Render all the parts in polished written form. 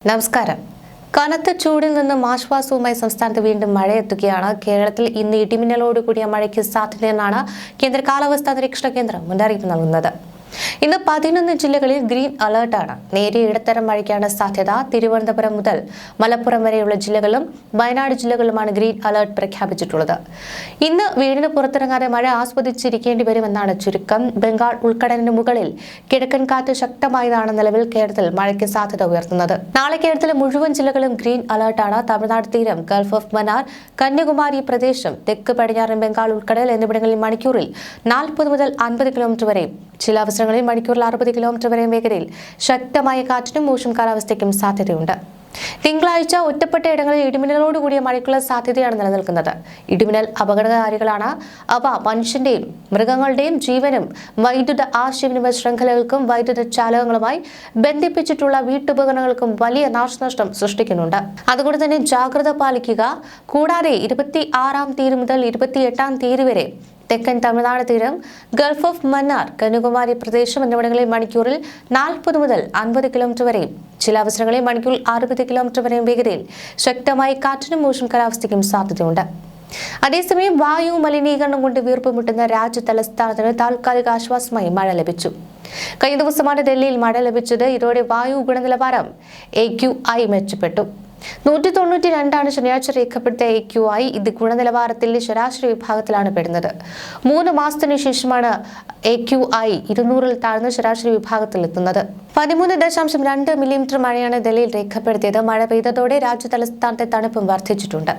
നമസ്കാരം. കനത്ത ചൂടിൽ നിന്നും ആശ്വാസവുമായി സംസ്ഥാനത്ത് വീണ്ടും മഴയെത്തുകയാണ്. കേരളത്തിൽ ഇന്ന് ഇടിമിന്നലോട് കൂടിയ മഴയ്ക്ക് സാധ്യതയെന്നാണ് കേന്ദ്ര കാലാവസ്ഥാ നിരീക്ഷണ കേന്ദ്രം മുന്നറിയിപ്പ് നൽകുന്നത്. ഇന്ന് 11 ജില്ലകളിൽ ഗ്രീൻ അലർട്ടാണ്. നേരിയ ഇടത്തരം മഴയ്ക്കാണ് സാധ്യത. തിരുവനന്തപുരം മുതൽ മലപ്പുറം വരെയുള്ള ജില്ലകളിലും വയനാട് ജില്ലകളിലുമാണ് ഗ്രീൻ അലർട്ട് പ്രഖ്യാപിച്ചിട്ടുള്ളത്. ഇന്ന് വീടിന് പുറത്തിറങ്ങാതെ മഴ ആസ്വദിച്ചിരിക്കേണ്ടി വരുമെന്നാണ് ചുരുക്കം. ബംഗാൾ ഉൾക്കടലിന് മുകളിൽ കിഴക്കൻ കാറ്റ് ശക്തമായതാണ് നിലവിൽ കേരളത്തിൽ മഴയ്ക്ക് സാധ്യത ഉയർത്തുന്നത്. നാളെ കേരളത്തിലെ മുഴുവൻ ജില്ലകളും ഗ്രീൻ അലർട്ടാണ്. തമിഴ്നാട് തീരം, ഗൾഫ് ഓഫ് മന്നാർ, കന്യാകുമാരി പ്രദേശം, തെക്ക് പടിഞ്ഞാറൻ ബംഗാൾ ഉൾക്കടൽ എന്നിവിടങ്ങളിൽ മണിക്കൂറിൽ 40 മുതൽ 50 കിലോമീറ്റർ വരെയും, ചില അവസരങ്ങളിൽ മണിക്കൂറിൽ 60 കിലോമീറ്റർ വരെയും വേഗതയിൽ ശക്തമായ കാറ്റിനും മോശം കാലാവസ്ഥയ്ക്കും സാധ്യതയുണ്ട്. തിങ്കളാഴ്ച ഒറ്റപ്പെട്ട ഇടങ്ങളിൽ ഇടിമിന്നലോടുകൂടിയ മഴയ്ക്കുള്ള സാധ്യതയാണ് നിലനിൽക്കുന്നത്. ഇടിമിന്നൽ അപകടകാരികളാണ്. അവ മനുഷ്യന്റെയും മൃഗങ്ങളുടെയും ജീവനും വൈദ്യുത ആശയവിനിമയ ശൃംഖലകൾക്കും വൈദ്യുത ചാലകങ്ങളുമായി ബന്ധിപ്പിച്ചിട്ടുള്ള വീട്ടുപകരണങ്ങൾക്കും വലിയ നാശനഷ്ടം സൃഷ്ടിക്കുന്നുണ്ട്. അതുകൊണ്ട് തന്നെ ജാഗ്രത പാലിക്കുക. കൂടാതെ 26-ാം തീയതി മുതൽ 28-ാം തീയതി വരെ തെക്കൻ തമിഴ്നാട് തീരം, ഗൾഫ് ഓഫ് മന്നാർ, കന്യാകുമാരി പ്രദേശം എന്നിവിടങ്ങളിൽ മണിക്കൂറിൽ 40 മുതൽ 50 കിലോമീറ്റർ വരെയും, ചില അവസരങ്ങളിൽ മണിക്കൂറിൽ 60 കിലോമീറ്റർ വരെയും വേഗതയിൽ ശക്തമായ കാറ്റിനും മോശം കാലാവസ്ഥയ്ക്കും സാധ്യതയുണ്ട്. അതേസമയം വായു മലിനീകരണം കൊണ്ട് വീർപ്പുമുട്ടുന്ന രാജ്യ തലസ്ഥാനത്തിന് താൽക്കാലിക ആശ്വാസമായി മഴ ലഭിച്ചു. കഴിഞ്ഞ ദിവസമാണ് ഡൽഹിയിൽ മഴ ലഭിച്ചത്. ഇതോടെ വായു ഗുണനിലവാരം AQI മെച്ചപ്പെട്ടു. 192 ശനിയാഴ്ച രേഖപ്പെടുത്തിയ AQI. ഇത് ഗുണനിലവാരത്തിൽ ശരാശരി വിഭാഗത്തിലാണ് പെടുന്നത്. 3 മാസത്തിനു ശേഷമാണ് AQI 200-ൽ താഴ്ന്ന ശരാശരി വിഭാഗത്തിൽ എത്തുന്നത്. 13.2 മില്ലിമീറ്റർ മഴയാണ് ഡൽഹിയിൽ രേഖപ്പെടുത്തിയത്. മഴ പെയ്തതോടെ രാജ്യ തലസ്ഥാനത്തെ തണുപ്പും വർദ്ധിച്ചിട്ടുണ്ട്.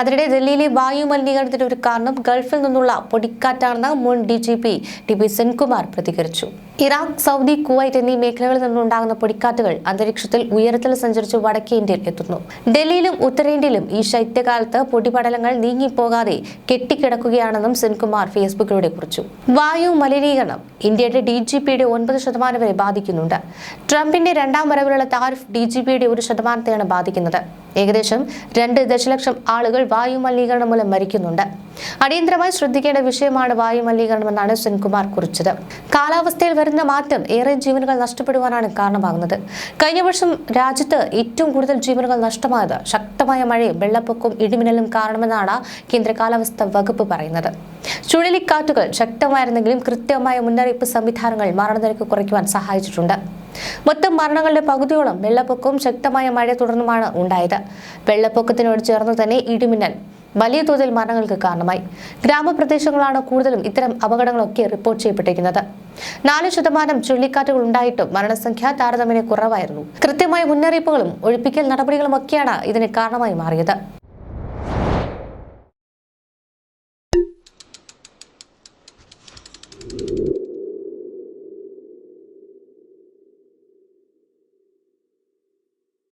അതിനിടെ ഡൽഹിയിലെ വായു മലിനീകരണത്തിന് ഒരു കാരണം ഗൾഫിൽ നിന്നുള്ള പൊടിക്കാറ്റാണെന്ന് മുൻ DGP TP സെൻകുമാർ പ്രതികരിച്ചു. ഇറാഖ്, സൗദി, കുവൈറ്റ് എന്നീ മേഖലകളിൽ നിന്നുണ്ടാകുന്ന പൊടിക്കാറ്റുകൾ അന്തരീക്ഷത്തിൽ ഉയരത്തിൽ സഞ്ചരിച്ച് വടക്കേ ഇന്ത്യയിൽ എത്തുന്നു. ഡൽഹിയിലും ഉത്തരേന്ത്യയിലും ഈ ശൈത്യകാലത്ത് പൊടിപടലങ്ങൾ നീങ്ങിപ്പോകാതെ കെട്ടിക്കിടക്കുകയാണെന്നും സെൻകുമാർ ഫേസ്ബുക്കിലൂടെ കുറിച്ചു. വായു മലിനീകരണം ഇന്ത്യയുടെ DGPയുടെ 9% വരെ ബാധിക്കുന്നുണ്ട്. ട്രംപിന്റെ 2ാം വരവിലുള്ള താരിഫ് DGPയുടെ 1%യാണ് ബാധിക്കുന്നത്. ഏകദേശം 2 ദശലക്ഷം ആളുകൾ വായു മലിനീകരണം മൂലം മരിക്കുന്നുണ്ട്. അടിയന്തരമായി ശ്രദ്ധിക്കേണ്ട വിഷയമാണ് വായു മലിനീകരണമെന്നാണ് സെൻകുമാർ കുറിച്ചത്. കാലാവസ്ഥയിൽ വരുന്ന മാറ്റം ഏറെ ജീവനുകൾ നഷ്ടപ്പെടുവാനാണ് കാരണമാകുന്നത്. കഴിഞ്ഞ വർഷം രാജ്യത്ത് ഏറ്റവും കൂടുതൽ ജീവനുകൾ നഷ്ടമായത് ശക്തമായ മഴയും വെള്ളപ്പൊക്കവും ഇടിമിന്നലും കാരണമെന്നാണ് കേന്ദ്ര കാലാവസ്ഥാ വകുപ്പ് പറയുന്നത്. ചുഴലിക്കാറ്റുകൾ ശക്തമായിരുന്നെങ്കിലും കൃത്യമായ മുന്നറിയിപ്പ് സംവിധാനങ്ങൾ മരണനിരക്ക് കുറയ്ക്കുവാൻ സഹായിച്ചിട്ടുണ്ട്. മൊത്തം മരണങ്ങളുടെ പകുതിയോളം വെള്ളപ്പൊക്കവും ശക്തമായ മഴ തുടർന്നുമാണ് ഉണ്ടായത്. വെള്ളപ്പൊക്കത്തിനോട് ചേർന്ന് തന്നെ ഇടിമിന്നൽ വലിയ തോതിൽ മരണങ്ങൾക്ക് കാരണമായി. ഗ്രാമപ്രദേശങ്ങളാണ് കൂടുതലും ഇത്തരം അപകടങ്ങളൊക്കെ റിപ്പോർട്ട് ചെയ്യപ്പെട്ടിരിക്കുന്നത്. 4% ചുഴലിക്കാറ്റുകൾ ഉണ്ടായിട്ടും മരണസംഖ്യ താരതമ്യേന കുറവായിരുന്നു. കൃത്യമായ മുന്നറിയിപ്പുകളും ഒഴിപ്പിക്കൽ നടപടികളും ഒക്കെയാണ് ഇതിന് കാരണമായി മാറിയത്.